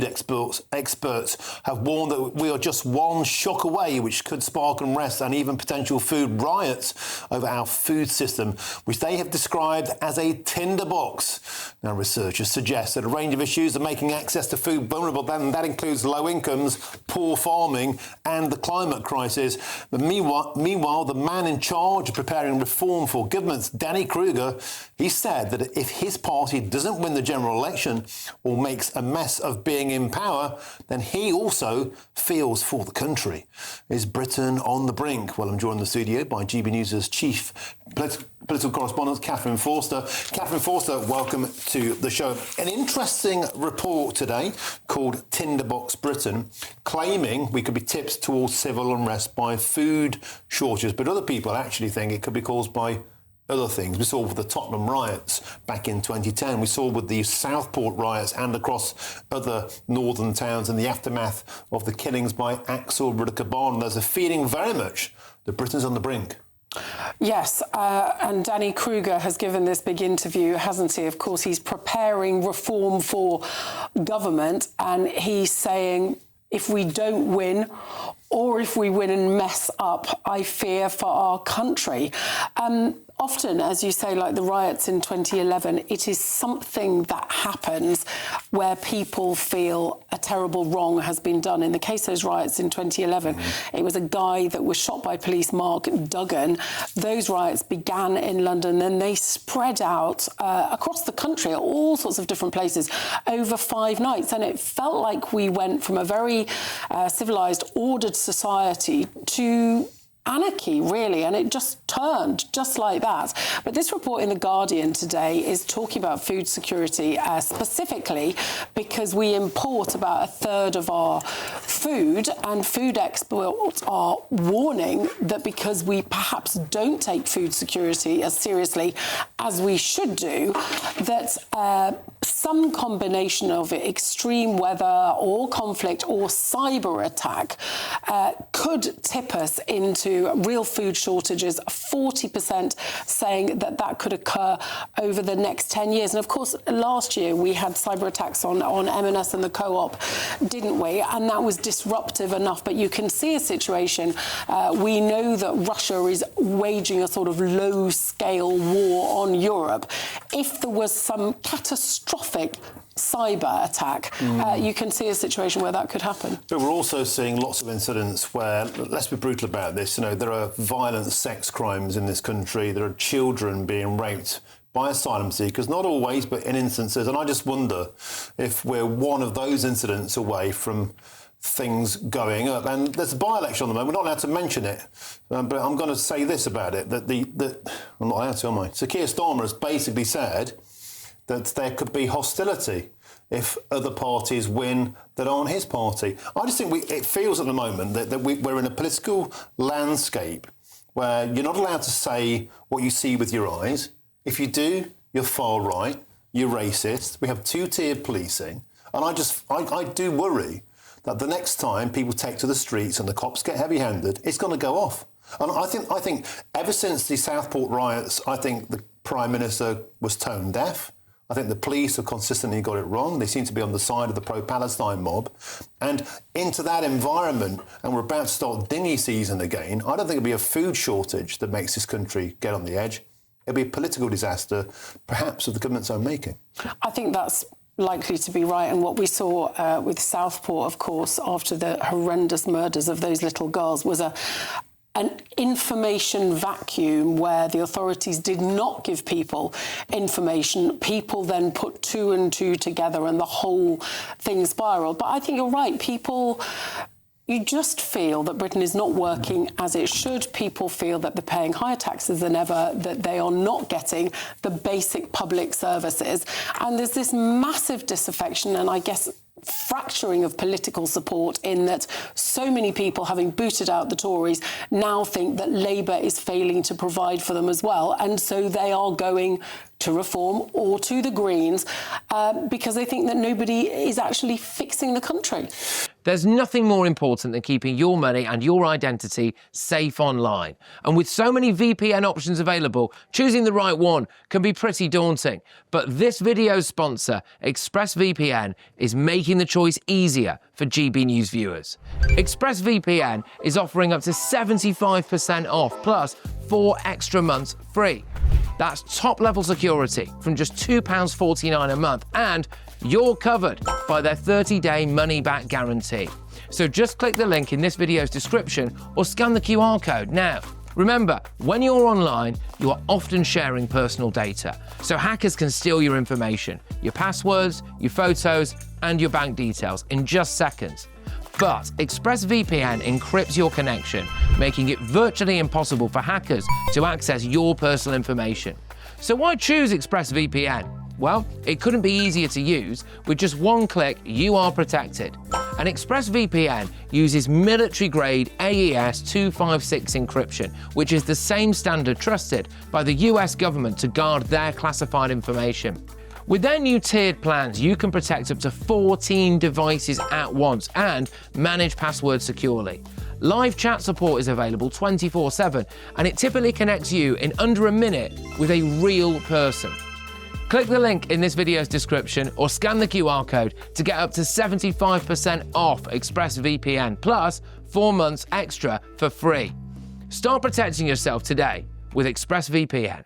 food experts have warned that we are just one shock away, which could spark unrest and even potential food riots over our food system, which they have described as a tinderbox. Now, researchers suggest that a range of issues are making access to food vulnerable, and that includes low incomes, poor farming and the climate crisis. But meanwhile, the man in charge of preparing reform for governments, Danny Kruger, he said that if his party doesn't win the general election or makes a mess of being in power, then he also feels for the country. Is Britain on the brink? Well, I'm joined in the studio by GB News' chief political correspondent, Catherine Forster. Catherine Forster, welcome to the show. An interesting report today called Tinderbox Britain, claiming we could be tipped towards civil unrest by food shortages, but other people actually think it could be caused by other things. We saw with the Tottenham riots back in 2010. We saw with the Southport riots and across other northern towns in the aftermath of the killings by Axel Rudiker-Barn. There's a feeling very much that Britain's on the brink. Yes, and Danny Kruger has given this big interview, hasn't he? Of course, he's preparing reform for government, and he's saying if we don't win, or if we win and mess up, I fear for our country. Often, as you say, like the riots in 2011, it is something that happens where people feel a terrible wrong has been done. In the case of those riots in 2011, it was a guy that was shot by police, Mark Duggan. Those riots began in London, then they spread out across the country at all sorts of different places over 5 nights. And it felt like we went from a very civilised, ordered society to anarchy, really, and it just turned just like that. But this report in The Guardian today is talking about food security specifically because we import about 1/3 of our food, and food experts are warning that because we perhaps don't take food security as seriously as we should do, that some combination of extreme weather or conflict or cyber attack could tip us into real food shortages, 40% saying that that could occur over the next 10 years. And of course, last year we had cyber attacks on M&S and the Co-op, didn't we? And that was disruptive enough. But you can see a situation. We know that Russia is waging a sort of low-scale war on Europe. If there was some catastrophic cyber attack, you can see a situation where that could happen. But we're also seeing lots of incidents where, let's be brutal about this, there are violent sex crimes in this country, there are children being raped by asylum seekers, not always, but in instances. And I just wonder if we're one of those incidents away from things going up. And there's a by-election on the moment. We're not allowed to mention it, but I'm going to say this about it, that I'm not allowed to, am I? So Keir Starmer has basically said that there could be hostility if other parties win that aren't his party. I just think it feels at the moment that we're in a political landscape where you're not allowed to say what you see with your eyes. If you do, you're far right, you're racist. We have two-tiered policing. And I do worry that the next time people take to the streets and the cops get heavy-handed, it's going to go off. And I think ever since the Southport riots, I think the Prime Minister was tone deaf. I think the police have consistently got it wrong. They seem to be on the side of the pro-Palestine mob. And into that environment, and we're about to start dinghy season again, I don't think it'll be a food shortage that makes this country get on the edge. It'll be a political disaster, perhaps of the government's own making. I think that's likely to be right. And what we saw with Southport, of course, after the horrendous murders of those little girls was an information vacuum where the authorities did not give people information. People then put 2 and 2 together and the whole thing spiraled. But I think you're right. You just feel that Britain is not working as it should. People feel that they're paying higher taxes than ever, that they are not getting the basic public services. And there's this massive disaffection and I guess fracturing of political support in that so many people, having booted out the Tories, now think that Labour is failing to provide for them as well. And so they are going to Reform or to the Greens because they think that nobody is actually fixing the country. There's nothing more important than keeping your money and your identity safe online. And with so many VPN options available, choosing the right one can be pretty daunting. But this video's sponsor, ExpressVPN, is making the choice easier for GB News viewers. ExpressVPN is offering up to 75% off, plus 4 extra months free. That's top-level security from just £2.49 a month, and you're covered by their 30-day money-back guarantee. So just click the link in this video's description or scan the QR code now. Remember, when you're online, you are often sharing personal data, so hackers can steal your information, your passwords, your photos, and your bank details in just seconds. But ExpressVPN encrypts your connection, making it virtually impossible for hackers to access your personal information. So why choose ExpressVPN? Well, it couldn't be easier to use. With just one click, you are protected. And ExpressVPN uses military-grade AES 256 encryption, which is the same standard trusted by the US government to guard their classified information. With their new tiered plans, you can protect up to 14 devices at once and manage passwords securely. Live chat support is available 24/7, and it typically connects you in under a minute with a real person. Click the link in this video's description or scan the QR code to get up to 75% off ExpressVPN, plus 4 months extra for free. Start protecting yourself today with ExpressVPN.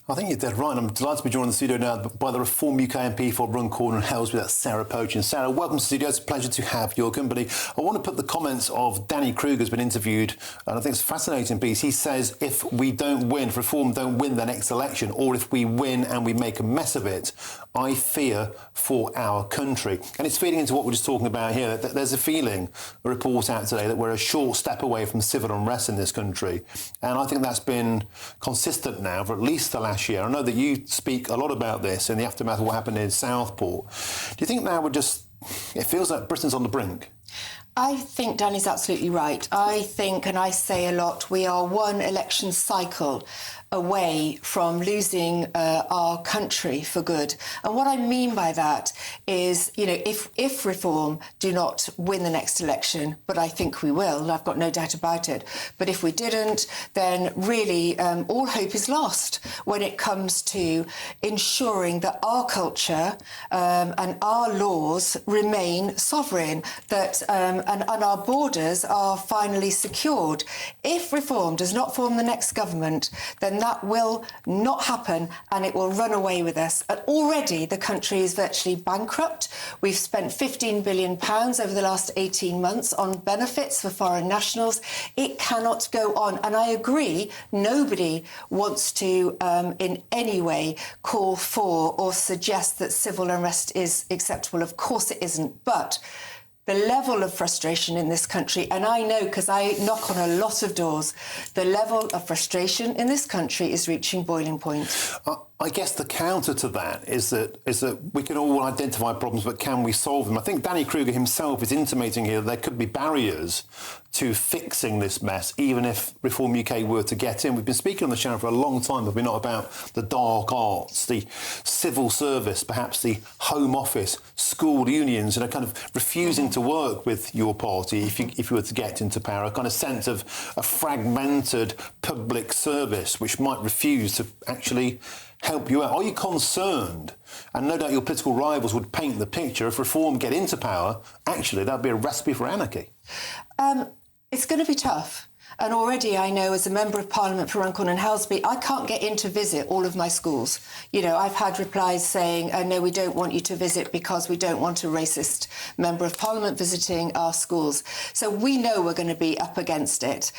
I think you're dead right. I'm delighted to be joined in the studio now by the Reform UK MP for Runcorn and Helsby, that's Sarah Pochin. Sarah, welcome to the studio. It's a pleasure to have your company. I want to put the comments of Danny Kruger, who's been interviewed, and I think it's a fascinating piece. He says if we don't win, if Reform don't win the next election, or if we win and we make a mess of it, I fear for our country. And it's feeding into what we're just talking about here, that there's a feeling, a report out today, that we're a short step away from civil unrest in this country. And I think that's been consistent now for at least the last year. I know that you speak a lot about this in the aftermath of what happened in Southport. Do you think now it feels like Britain's on the brink? I think Danny's absolutely right. I think, and I say a lot, we are one election cycle away from losing our country for good. And what I mean by that is, if Reform do not win the next election, but I think we will, I've got no doubt about it, but if we didn't, then really all hope is lost when it comes to ensuring that our culture and our laws remain sovereign, that and our borders are finally secured. If Reform does not form the next government, then that will not happen and it will run away with us. And already the country is virtually bankrupt. We've spent £15 billion over the last 18 months on benefits for foreign nationals. It cannot go on. And I agree, nobody wants to in any way call for or suggest that civil unrest is acceptable. Of course it isn't. But the level of frustration in this country, and I know because I knock on a lot of doors, the level of frustration in this country is reaching boiling point. I guess the counter to that is that we can all identify problems, but can we solve them? I think Danny Kruger himself is intimating here that there could be barriers to fixing this mess, even if Reform UK were to get in. We've been speaking on the channel for a long time, have we not, about the dark arts, the civil service, perhaps the Home Office, school unions, kind of refusing to work with your party if you were to get into power, a kind of sense of a fragmented public service which might refuse to actually help you out. Are you concerned? And no doubt your political rivals would paint the picture. If Reform get into power, actually, that'd be a recipe for anarchy. It's going to be tough. And already I know, as a Member of Parliament for Runcorn and Helsby, I can't get in to visit all of my schools. I've had replies saying, no, we don't want you to visit because we don't want a racist Member of Parliament visiting our schools. So we know we're going to be up against it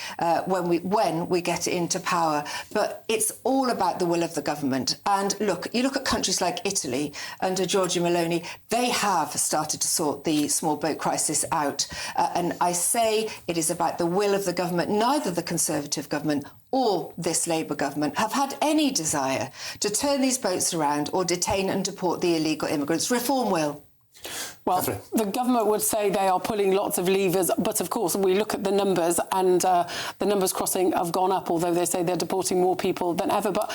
when we get into power. But it's all about the will of the government. And look, you look at countries like Italy under Giorgia Meloni, they have started to sort the small boat crisis out. And I say it is about the will of the government. Neither the Conservative government or this Labour government have had any desire to turn these boats around or detain and deport the illegal immigrants. Reform will. Well, the government would say they are pulling lots of levers, but of course we look at the numbers and the numbers crossing have gone up, although they say they're deporting more people than ever. But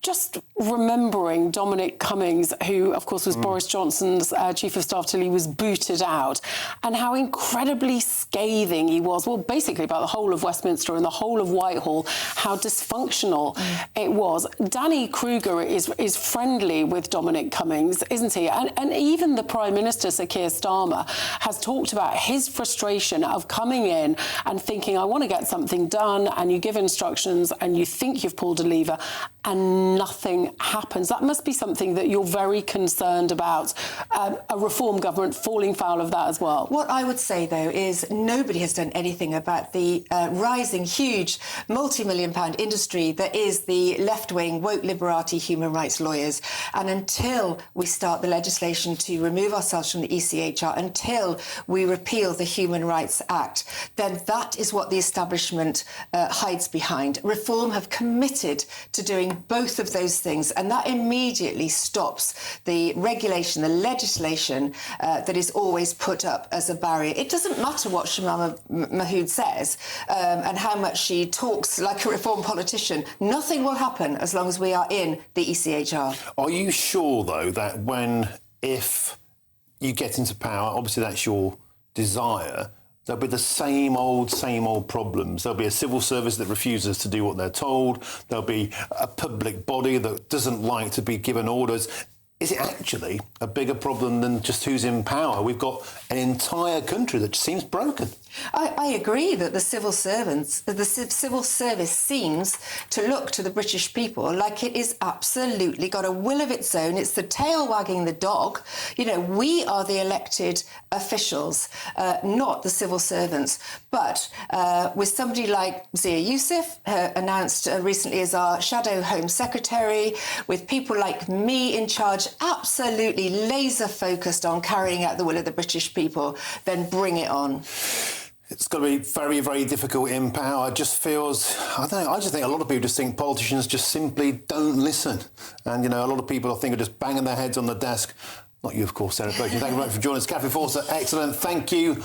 just remembering Dominic Cummings, who, of course, was Boris Johnson's chief of staff till he was booted out, and how incredibly scathing he was, well, basically about the whole of Westminster and the whole of Whitehall, how dysfunctional it was. Danny Kruger is friendly with Dominic Cummings, isn't he? And even the Prime Minister, Sir Keir Starmer, has talked about his frustration of coming in and thinking, I want to get something done, and you give instructions and you think you've pulled a lever and nothing happens. That must be something that you're very concerned about, a reform government falling foul of that as well. What I would say, though, is nobody has done anything about the rising, huge, multi-million-pound industry that is the left-wing, woke liberati human rights lawyers. And until we start the legislation to remove ourselves from the ECHR, until we repeal the Human Rights Act, then that is what the establishment hides behind. Reform have committed to doing both of those things, and that immediately stops the regulation, the legislation that is always put up as a barrier. It doesn't matter what Shamama Mahood says and how much she talks like a reform politician. Nothing will happen as long as we are in the ECHR. Are you sure, though, that if you get into power, obviously that's your desire, there'll be the same old problems. There'll be a civil service that refuses to do what they're told. There'll be a public body that doesn't like to be given orders. Is it actually a bigger problem than just who's in power? We've got an entire country that seems broken. I agree that the civil service seems to look to the British people like it is absolutely got a will of its own. It's the tail wagging the dog. You know, we are the elected officials, not the civil servants. But with somebody like Zia Youssef, announced recently as our shadow Home Secretary, with people like me in charge, absolutely laser focused on carrying out the will of the British people, then bring it on. It's going to be very, very difficult in power. It just feels, I don't know, I just think a lot of people just think politicians just simply don't listen. And, you know, a lot of people, I think, are just banging their heads on the desk. Not you, of course, Sarah Pochin. Thank you very much for joining us. Cathy Forster, excellent. Thank you.